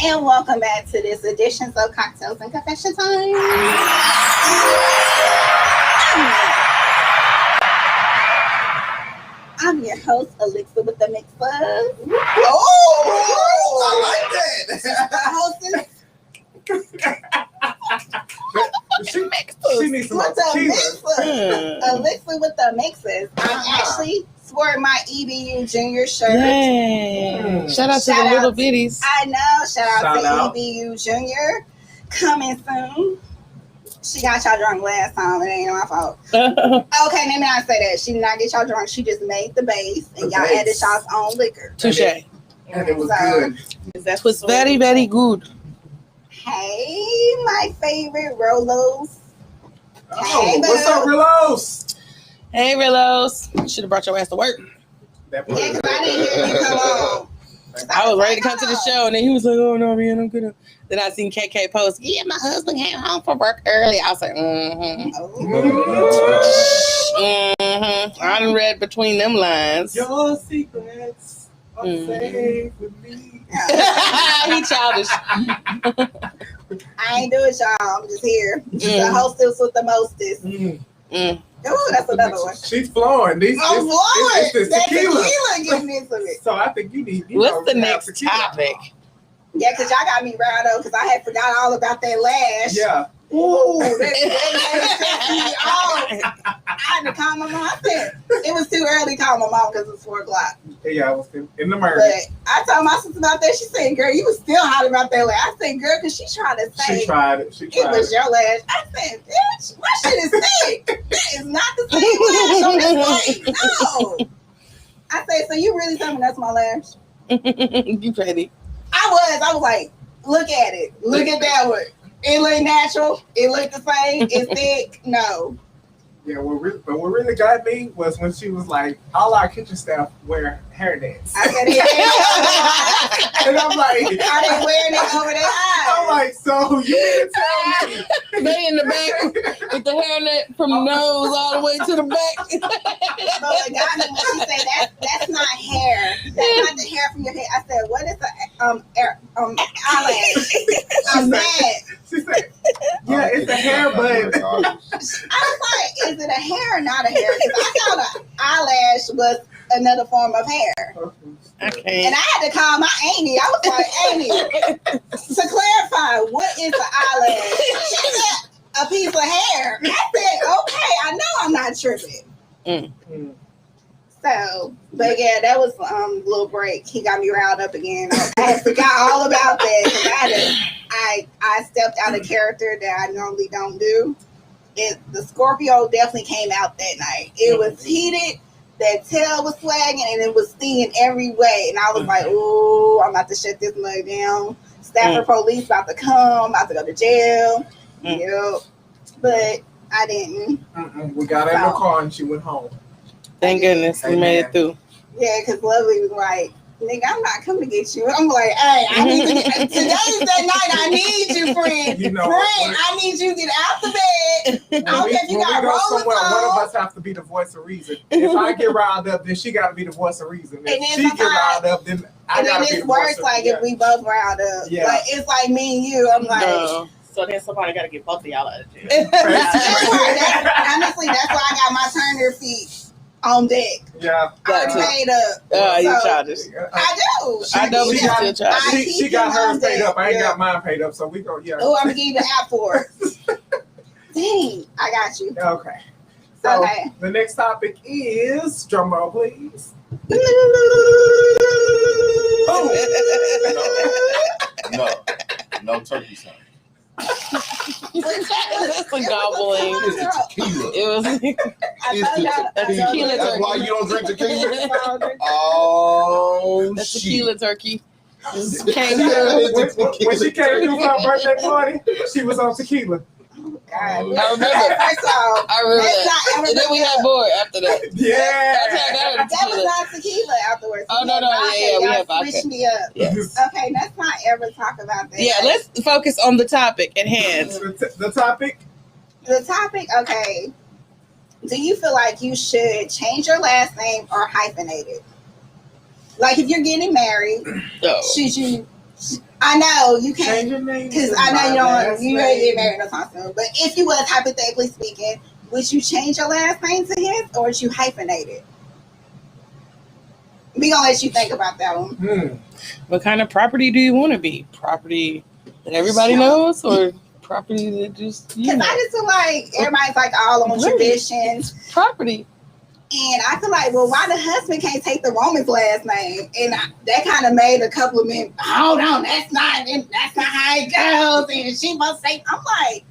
and welcome back to this edition of Cocktails and Confession Time. I'm your host, Elixir with the Mixer. Oh, I like that. The hostess. She needs some tequila. Elixir with the Mixers. I'm actually sporting my EBU Junior shirt. Yay. Shout out to the little bitties. I know. Shout out to EBU Junior. Coming soon. She got y'all drunk last time. It ain't my fault. Okay, maybe I say that. She did not get y'all drunk. She just made the base, and y'all added y'all's own liquor. Touche. And it was good. That was very, very good. Hey, my favorite Rolos. Oh, Hey, what's up, Rillos? Hey, Rillos. You should have brought your ass to work. Yeah, because I didn't hear you come on. I was ready to come to the show, and then he was like, "Oh no, man, I'm gonna." Then I seen KK post, "Yeah, my husband came home from work early." I was like, I done read between them lines. Your secrets are safe with me. He childish. I ain't doing y'all. I'm just here. The hostess with the mostest. Oh, that's another one. She's flowing. I'm flowing. It's the that tequila getting into it. So I think you need. What's the next topic? Yeah, because y'all got me riled up because I had forgot all about that lash. Yeah. Ooh, that pissed me off. I had to call my mom. I said it was too early to call my mom because it was 4 o'clock. Yeah, I was in the murder. But I told my sister about that. She said, "Girl, you was still hollering about that lash." I said, "Girl," because she tried to say She tried it. it was your lash. I said, "Bitch, my shit is thick. That is not the same lash on this plate. No." I said, "So you really telling me that's my lash?" You ready? I was like, "Look at it. Look at that one. It look natural. It look the same. It's thick. No." Yeah, what really got me was when she was like, all our kitchen staff wear hairnets. I said, and I'm like, are they wearing it over their eyes? I'm like, so you mean to tell me? They in the back with the hairnet from the nose all the way to the back. But what got me when she said that's not hair. That's not the hair from your head. I said, what is the eyelash? I'm mad. She said, yeah, it's a hair, but I was like, is it a hair or not a hair? Because I thought an eyelash was another form of hair. Okay. And I had to call my Amy. I was like, Amy, to clarify, what is the eyelash? She said, a piece of hair. I said, okay, I know I'm not tripping. So, but yeah, that was a little break. He got me riled up again. I forgot all about that because I stepped out of character that I normally don't do. The Scorpio definitely came out that night. It was heated. That tail was flagging and it was stinging every way. And I was like, ooh, I'm about to shut this mug down. Stafford police about to come, about to go to jail. Yep. But I didn't. We got her in the car and she went home. Thank goodness we made it through. Yeah, because Lovely was like, nigga, I'm not coming to get you. I'm like, hey, I need to get, today's that night. I need you, friend. You know, friend, I need you to get out the bed. I don't care if you got rollers somewhere, on. one of us have to be the voice of reason. If I get riled up, then she got to be the voice of reason. If she get riled up, then I got to be the voice of reason. And then it's worse, like, if we both riled up. Yeah. Like, it's like me and you. I'm like... So then somebody got to get both of y'all out of jail. Honestly, that's why I got my Turner feet on deck. Yeah. Already made up. You childish. I do. I know, but you still childish. She got hers paid up. I ain't got mine paid up, so we go, yeah. Oh, I'm going to give you the app for it. Dang, I got you. Okay. So okay. The next topic is, drum roll, please. No turkey sound. That's a gobbling. It's tequila. It was tequila. That's why you don't drink tequila? Oh, that's shit. Tequila turkey. When she came to her birthday party, she was on tequila. God, I remember. First off, I remember let's that. not ever And then we had more after that. Yeah. That's how I got her that was tequila. not tequila afterwards. Oh, no, yeah, we y'all have vodka. switched me up. Yes. Okay, let's not ever talk about that. Yeah, let's focus on the topic at hand. The topic? The topic, okay. Do you feel like you should change your last name or hyphenate it? Like if you're getting married, should you I know you Change can't, your name. because I know you don't. You ready to get married no time soon. But if you was hypothetically speaking, would you change your last name to his, or would you hyphenate it? We gonna let you think about that one. What kind of property do you want to be? Property that everybody knows, or property that just Because I just feel like everybody's like all on traditions. Property. And I feel like, well, why the husband can't take the woman's last name? And that kind of made a couple of men, hold on, that's not how it goes. And she must say, I'm like,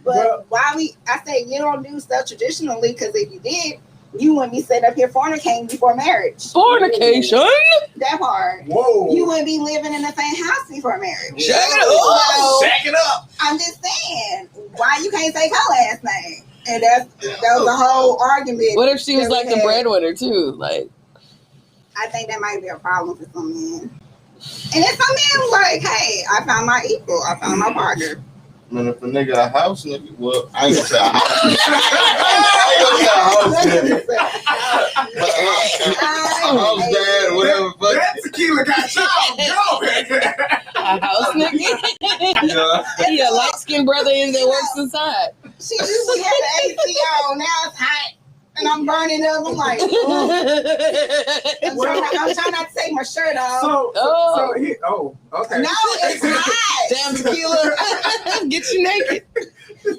but I say you don't do stuff traditionally, because if you did, you wouldn't be sitting up here fornicating before marriage. Fornication? That part. Whoa. You wouldn't be living in the same house before marriage. Shut up. Shack it up. I'm just saying, why you can't take her last name? And that was the whole argument. What if she was like the breadwinner too? Like, I think that might be a problem for some men. And then some men like, hey, I found my equal. I found my partner. Man, if a nigga a house nigga, well, I ain't gonna say a house. I ain't gonna say a house nigga. House dad, whatever. That tequila got y'all. a house nigga. He a light skinned brother that works inside. She usually had the AC on. Now it's hot. And I'm burning up. I'm like, I'm trying not to take my shirt off. Okay. No, it's hot. Damn tequila. Get you naked.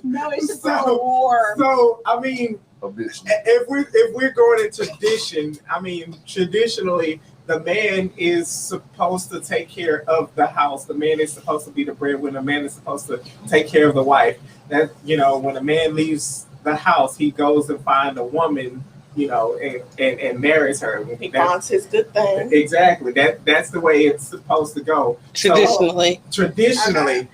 No, it's just so warm. So I mean, if we're going in tradition, I mean, traditionally, the man is supposed to take care of the house. The man is supposed to be the breadwinner. The man is supposed to take care of the wife. That, you know, when a man leaves the house, he goes and finds a woman, you know, and marries her. He finds his good thing. Exactly. That's the way it's supposed to go. Traditionally. Traditionally.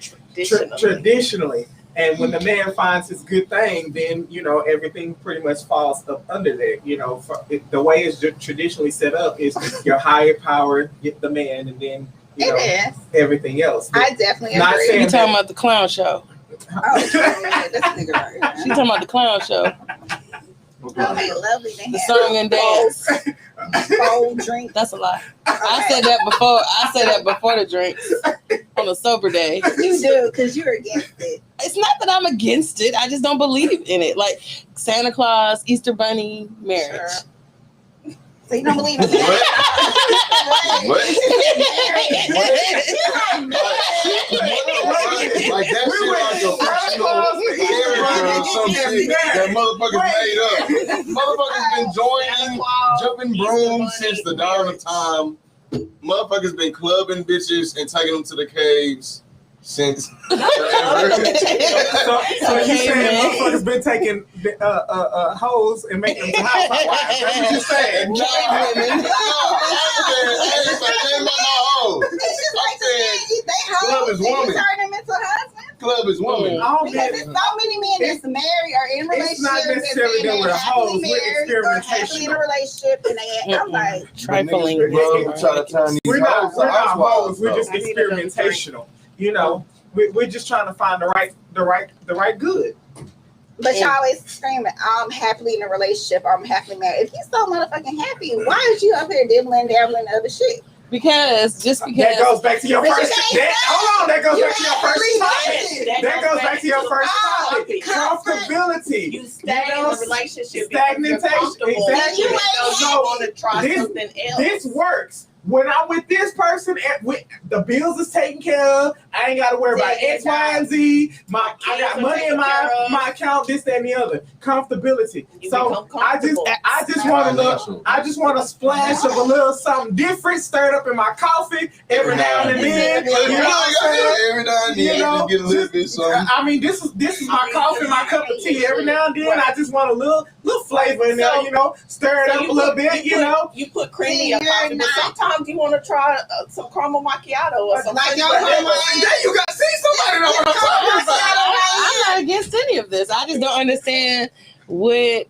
And when the man finds his good thing, then, you know, everything pretty much falls up under that. You know, the way it's traditionally set up is your higher power get the man, and then, you know, everything else. I definitely agree. You talking about the clown show? Oh, man, this nigga right here. She talking about the clown show. Okay, lovely. The song and dance. Cold drink. That's a lie. I said that before the drinks on a sober day. You do, because you're against it. It's not that I'm against it. I just don't believe in it. Like Santa Claus, Easter Bunny, marriage. Sure. So you don't believe in that? Like that shit like a fictional character or some shit that motherfuckers made up. Motherfuckers been joining jumping brooms since the dawn of time. Motherfuckers been clubbing bitches and taking them to the caves since forever. So you saying motherfuckers been taking hoes and making them to housewives? That's what you saying? Club is woman. Turn them into husbands. Club is woman. Because there's so many men that's married or in relationships. It's not necessarily that we're hoes. We're experimentation. In a relationship, and I'm like trifling. We're not hoes. We're just experimentational. You know, we're just trying to find the right good. But you always screaming, I'm happily in a relationship, or I'm happily married. If you so motherfucking happy, why is you up here dabbling other shit? Because that goes back to your first. Hold on, that goes back to your first topic. That goes back to your first topic. Comfortability. You stay in a relationship. Stagnation. Exactly. So want to try something else. This works. When I'm with this person, the bills is taken care of. I ain't got to worry about X, Y, and Z. I got money in my account. This, that, and the other. Comfortability. So I just want a splash of a little something different stirred up in my coffee every now and then. You know what I'm saying? Every now and then, just get a little bit something. I mean, this is my coffee, my cup of tea. Every now and then, I just want a little flavor in there. You know, stir it up a little bit. You know, you put cream in your coffee, but sometimes you want to try some caramel macchiato or something. There you got. See, somebody know what I'm talking about. I'm not against any of this. I just don't understand I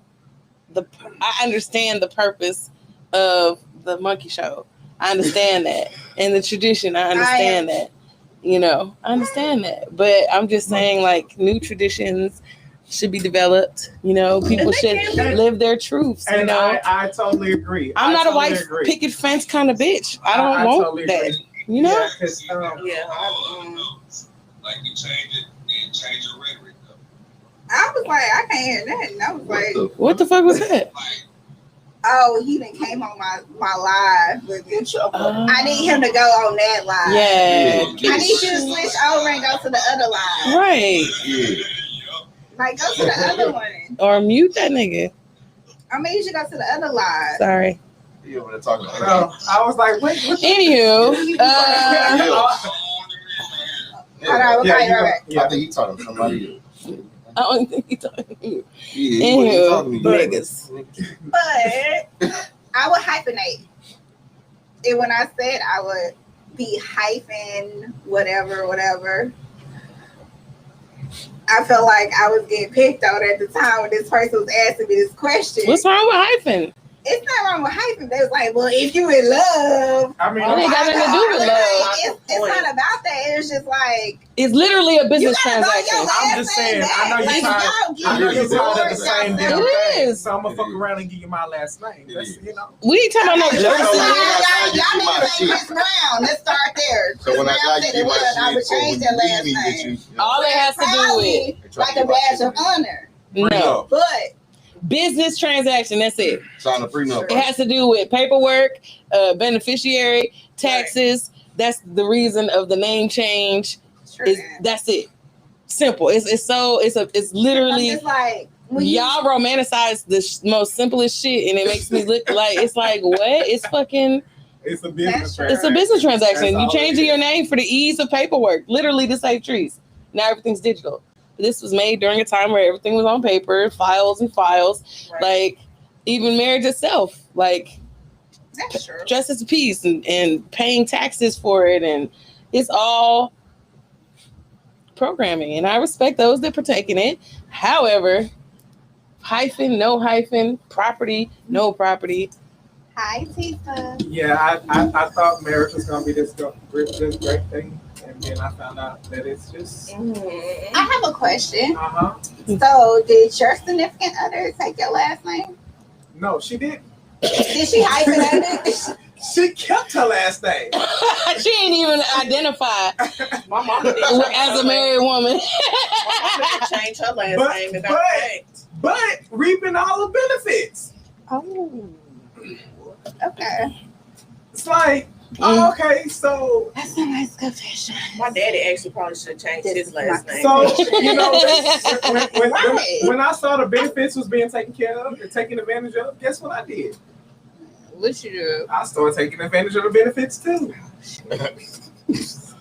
understand the purpose of the monkey show. I understand that. And the tradition, I understand that. You know, I understand that. But I'm just saying, like, new traditions should be developed. You know, people should live their truths. And you know, I totally agree. I'm not a white picket fence kind of bitch. I don't want totally that. Agree. You know? Yeah, 'cause, like you change it and change your rhetoric. I was like, I can't hear nothing. I was like, What the fuck was that? oh, he done came on my live with me. I need him to go on that live. Yeah. I need you to switch over and go to the other live. Right. Yeah. Like, go to the other one. Or mute that nigga. I mean, you should go to the other live. Sorry. You over there talking so about I was like, wait. Anywho, Hold on, Yeah, you right. I think he talking to somebody else. I don't think he's talking to you. Yeah, he wasn't talking to you. Niggas. But I would hyphenate. And when I said I would be hyphen whatever, I felt like I was getting picked on at the time when this person was asking me this question. What's wrong with hyphen? It's not wrong with hyphen. They was like, well, if you in love. I mean, It ain't got nothing to do with love. It's not about that. It's just like, It's literally a business you gotta know transaction. your I'm last just name saying, back. I know you Like, tired. y'all get I know you're tired of the bored, same y'all damn It thing. is. So I'm gonna fuck around and give you my last name. That's, you know. We ain't talking about no Yeah, Jersey. so Y'all when need I to say get Chris Brown. Let's start there. So when I got Chris you Brown my said it was, I would shit, change that last name. All it has to do with Like a badge of honor. no But business transaction. That's it. Sign a prenup. It has to do with paperwork, beneficiary, taxes. That's the reason of the name change. That's it. Simple. It's literally. I'm just like, Y'all romanticize the most simplest shit, and it makes me look like it's like what? It's fucking. It's a business transaction. It's a business transaction. That's You all changing it your is. name for the ease of paperwork. Literally to save trees. Now everything's digital. This was made during a time where everything was on paper, files and files. Right. Like even marriage itself, like that's true. justice of peace and paying taxes for it, and it's all programming. And I respect those that partake in it. However, hyphen, no hyphen, property, no property. Hi, Tifa. Yeah, I thought marriage was gonna be this great thing, and then I found out that it's just. I have a question. So, did your significant other take your last name? No, she didn't. Did she hyphenate it? She kept her last name. She ain't even identify My mama did as a married woman. change her last But- name and but- got paid. But reaping all the benefits. Oh. Okay. It's like, oh, okay, so That's a nice confession. My daddy actually probably should have changed his last name. you know when Right. when I saw the benefits was being taken care of and taken advantage of, guess what I did? What you do? I started taking advantage of the benefits too.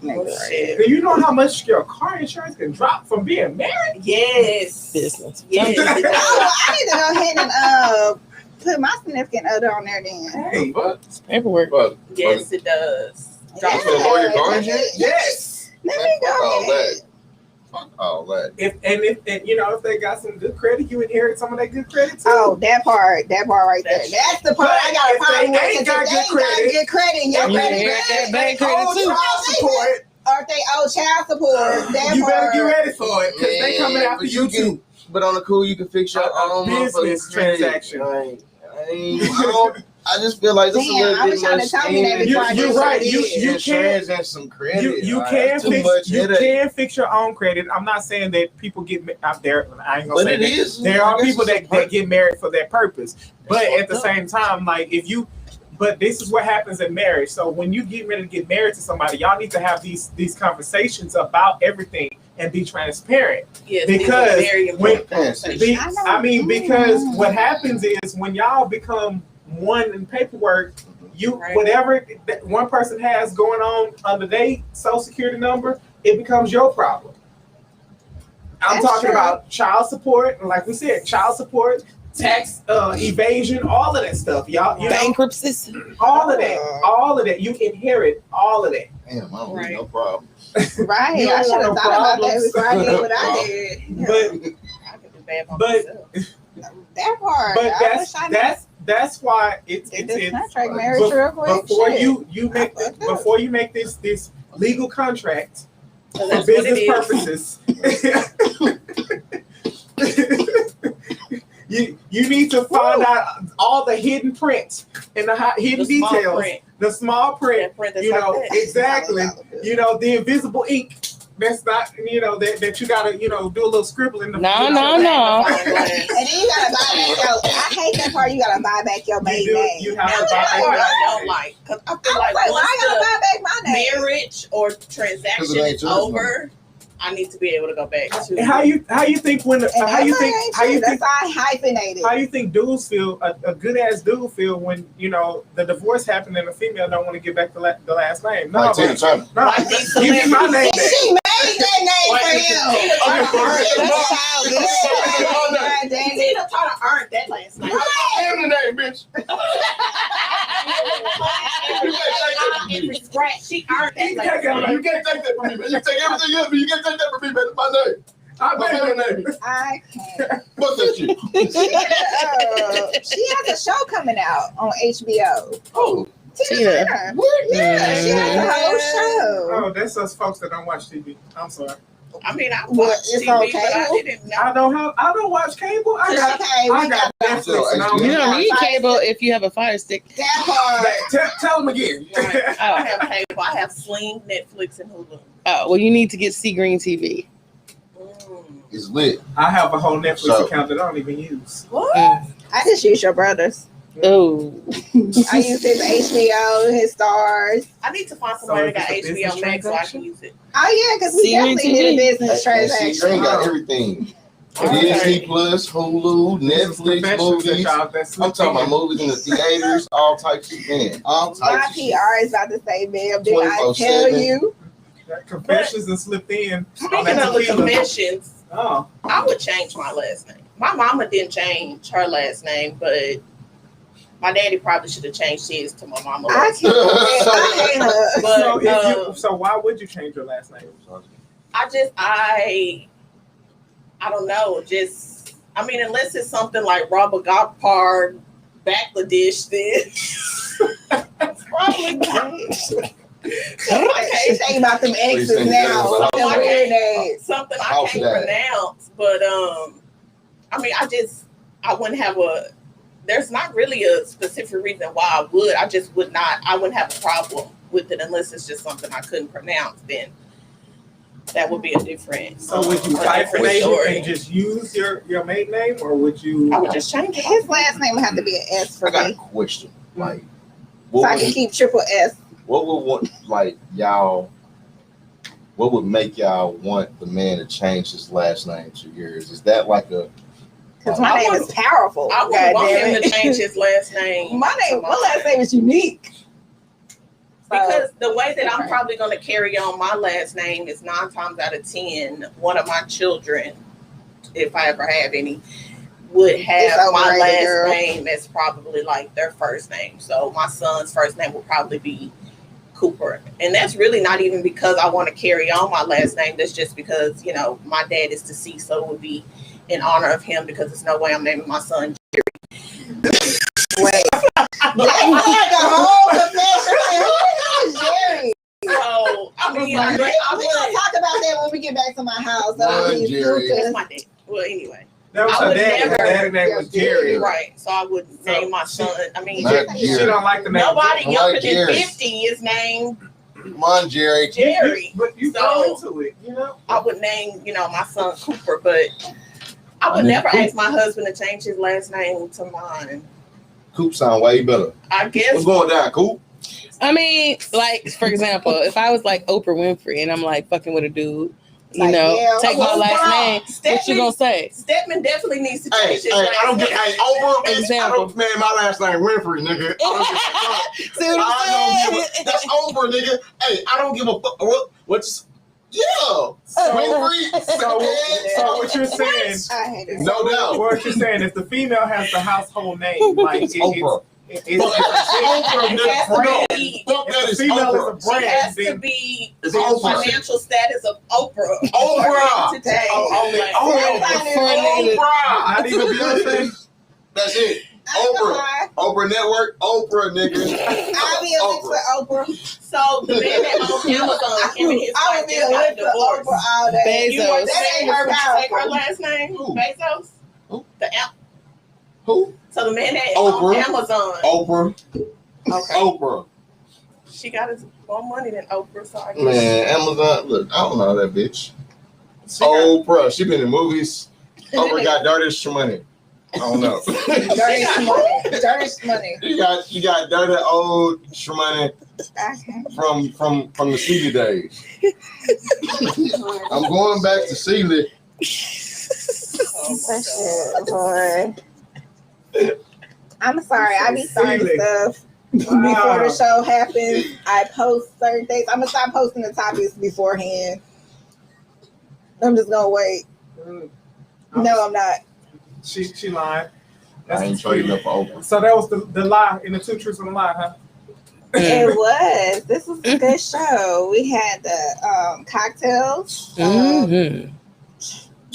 Oh, shit. Do you know how much your car insurance can drop from being married? Yes. Business. Yes. Oh, I need to go ahead and put my significant other on there then. Hey, It's paperwork. But Yes, it does. Drop for the lawyer car insurance? yes. Let me Fuck all go ahead. that. Fuck all that. If you know if they got some good credit, you inherit some of that good credit too. Oh, that part right there. That's the part I got a But if problem they with. ain't got If they good ain't credit, got good credit, and your you credit inherit that bad, bad credit old too. child support. or if they owe child support, that You better part. get ready for it because they coming after but you can, too. But on the cool, you can fix your own business motherfucking credit. transaction. I just feel like this is a Damn, little I bit wish y'all much. had told me that before I You're did right. what I did. You can't. and some credit. You Like, can that's too fix. much You headache. can fix your own credit. I'm not saying that people get out there. I ain't gonna But say it that. is. There I are guess people it's that get married for that purpose. But at the fucked up. same time, like if you. But this is what happens in marriage. So when you get ready to get married to somebody, y'all need to have these conversations about everything and be transparent. Yes, Because these are very important when- conversations. Because what happens is when y'all become one in paperwork, Right. whatever that one person has going on under their social security number, it becomes your problem. I'm That's talking true. about child support, and like we said, child support, tax evasion, all of that stuff. Y'all, you know, Bankruptcies. all of that. You inherit all of that. Damn, I don't Right. need no problem. Right. You don't I should want have no thought about that problems. before I did what I did. But I could do bad by but- myself. That part. but I wish I knew. that's why it's Did this contract Bef- marriage real quick. before Shit. you make this legal contract So for that's what it business is. purposes. You need to find out all the hidden print and the hidden The small details, print. the small print. That print that's You like know that. exactly. You know the invisible ink. That's not that you gotta do a little scribble in the. No. And then you gotta buy back your. I hate that part. You gotta buy back your maiden name. You have to Now, buy that back part your I don't name. like, because I I feel was like like, why I gotta once buy back my the name? marriage or transaction is over, I need to be able to go back to. How you think when And how you think that's why I hyphenated. how you think dudes feel a good ass dude feel when the divorce happened and the female don't want to get back the last name? No, Like Tina Turner. no, Like these give me my name. And she made that name for him. God dang it. Tina Turner earned that last name. Give the name, bitch. Every scratch, she earned that You last name. can't take that from me, man. You take everything else, but you can't take that from me, man. It's my name. My family name. I can't. What's that shit? She has a show coming out on HBO. Oh, Tina. Turner. what? Yeah, she has a whole show. Oh, that's us folks that don't watch TV. I'm sorry. I mean, I Well, watched it's TV, on but I cable? didn't know. I don't watch cable. I got Netflix. And I You don't Yeah. need cable if you have a Fire Stick. That part. Tell them again. Right. I don't have cable. I have Sling, Netflix, and Hulu. Oh, well, you need to get Sea Green TV. It's lit. I have a whole Netflix So- account that I don't even use. What? I just use your brother's. Oh, I use his HBO, his stars. I need to find So somebody is that got this a HBO business Max so I transaction? can use it. Oh yeah, because we See, definitely TV. did a business And she transaction. got everything. Okay. Disney Plus, Hulu, Netflix, movies. I'm talking about movies in the theaters, all types of man. All My types of shit. PR is about to say, ma'am, did I 24/7. tell you? Confessions and slipped in. Speaking of the confessions, Oh, I would change my last name. My mama didn't change her last name, but my daddy probably should have changed his to my mama. I last name. can't. I hate her. But so why would you change your last name? I don't know. Just, I mean, unless it's something like Robert Gopar, Bangladesh, then probably not. She's thinking about them exes now. Something Them weird names. Something I House can't dad. pronounce, but I mean, I wouldn't have there's not really a specific reason why I would. I just would not. I wouldn't have a problem with it unless it's just something I couldn't pronounce. Then that would be a different. So would you a different hyphenate it story. and just use your maiden name, or would you? I would just change it. His last name would have to be an S for I got a me, question. Like, so what I can would, keep triple S. what would want like y'all? What would make y'all want the man to change his last name to yours? Is that like a? Because my name is powerful. I wouldn't want goddamn him it. to change his last name. My last name is unique. Because the way that I'm probably going to carry on my last name is 9 times out of 10, one of my children, if I ever have any, would have my overrated, last girl. name as probably like their first name. So my son's first name will probably be Cooper. And that's really not even because I want to carry on my last name. That's just because, my dad is deceased. So it would be in honor of him because there's no way I'm naming my son Wait. Like a whole confession. Jerry. So, I mean, We're gonna talk about that when we get back to my house. Run, Jerry. that's my dad. Well, anyway. That was I her would daddy. Her never- daddy's name was Jerry. Right. So I would name my son. I mean, Not She Jerry. don't like the name. nobody I younger like than Jerry. 50 is named Come on, Jerry. Jerry. But you So- go into it, you know. I would name, my son Cooper, but I would never ask my husband to change his last name to mine. Coop sound way better. I guess What's going down, Coop? I mean, like for example, if I was like Oprah Winfrey and I'm like fucking with a dude, Like, yeah, take my Oprah. last name. What you gonna say? Stepman definitely needs to Hey, change his I don't last get. name. Hey, Oprah. Example. Man, my last name Winfrey, nigga. I don't give a fuck. See what I I'm don't give saying? a, that's Oprah, nigga. Hey, I don't give a fuck. What's yeah, Winfrey. So what you're saying? I hate it. No doubt. What you're saying is the female has the household name, like Oprah. it's Oprah, It has nigga. to No, be- fuck that the is female Oprah. is a brand. She has to then be It's the Oprah. financial status of Oprah. Oprah. Today. only Like, Oprah. Oprah. Not even Beyonce. That's it. Oprah. Oprah Network. Oprah, nigga. I'll be a link for Oprah. So the man that owns Amazon, him and his I wife would be just a got link for Oprah divorced. all day. Bezos. You want to That say ain't her, would you take her powerful. last name? Who? Bezos? Who? The Who? So the man that Oprah. Amazon. Oprah. Okay. Oprah. She got more money than Oprah, so I guess. Man, Amazon. Look, I don't know that bitch. She got- Oprah. She been in movies. Oprah got dirty money. I don't know. Dirty money. You got dirty old shmoney Okay. from the Sealy days. I'm going back to Sealy. That shit, boy. I'm sorry, I be starting Silly. stuff before the show happens. I post certain things. I'm gonna stop posting the topics beforehand. I'm just gonna wait. No, I'm not. She lied. I ain't trading up for Oprah. So that was the lie in the two truths and a lie, huh? It was. This was a good show. We had the cocktails. Mhm.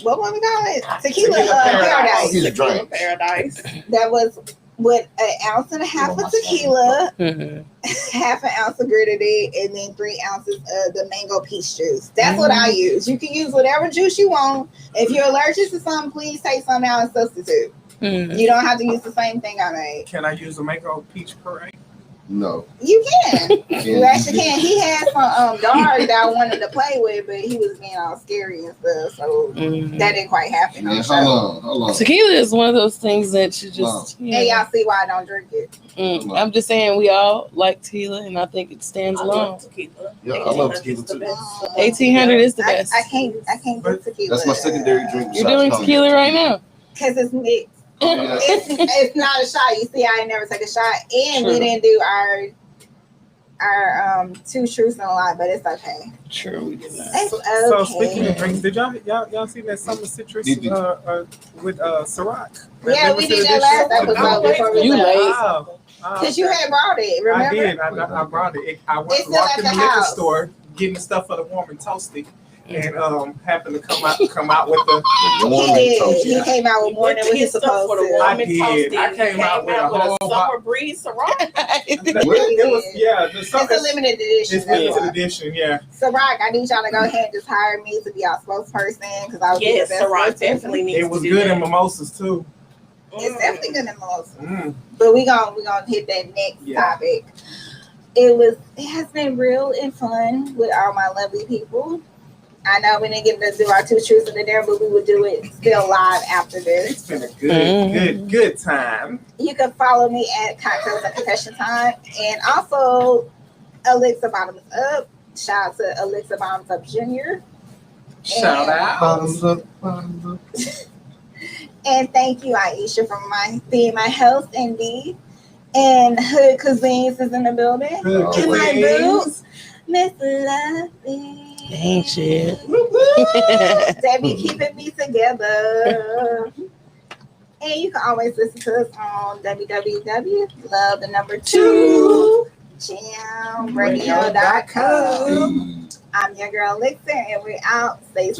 What we call it? Tequila, Tequila paradise. Tequila drink. Paradise. That was with an ounce and a half of tequila, Mhm. half an ounce of grenadine, and then 3 ounces of the mango peach juice. That's what I use. You can use whatever juice you want. If you're allergic to something, please take some out and substitute. Mhm. You don't have to use the same thing I made. Can I use a mango peach parade? No. You can. You Yeah. actually can. He had some dog that I wanted to play with, but he was being all scary and stuff, so Mhm. that didn't quite happen. Man, On the hold show. on. Tequila is one of those things that you just. And y'all see why I don't drink it. I'm just saying we all like tequila, and I think it stands I alone. love tequila. Yeah, I love tequila It's the too. best. 1800 is the I best. can't do tequila. That's my secondary drink. You're doing tequila right now. Because it's mixed. Yeah. It's not a shot. You see, I ain't never take a shot, and we True. didn't do our two truths and a lie, but it's okay. Sure, we did not. It's So okay. speaking of drinks, did y'all see that summer citrus Did you? with Ciroc? Yeah, we did that last episode before we You left. late. Because you had brought it, remember? I did. I brought it. I It's went still walked at in the the liquor house. store getting the stuff for the warm and toasty, and happened to come out with the. Warm He and did. toasty. He came out with more than what he's supposed for the to. I warm and did. toasty. I came out with a whole summer breeze Ciroc. It was the It's summer. a limited edition. It's that's limited why. edition, yeah. So, Rock, I need y'all to go ahead and just hire me to be our spokesperson because I was Yes, the best Ciroc spokesperson. definitely needs It was to do good that. in mimosas too. It's definitely good in Melissa. Mm. But we gonna hit that next Yeah. topic. It has been real and fun with all my lovely people. I know we didn't get to do our two truths in the dare, but we will do it still live after this. It's been a good time. You can follow me at Cocktails and Confession Time, and also Elixir Bottoms Up. Shout out to Elixir Bottoms Up Jr. Shout out. Bottoms up. And thank you, Aisha, for being my host indeed. And Hood Cuisines is in the building. Good And my Cuisines. boo, Miss Lovey. Ain't shit. They be keeping me together. And you can always listen to us on www.love2jamradio.com. I'm your girl Elixir, and we're out. Stay safe.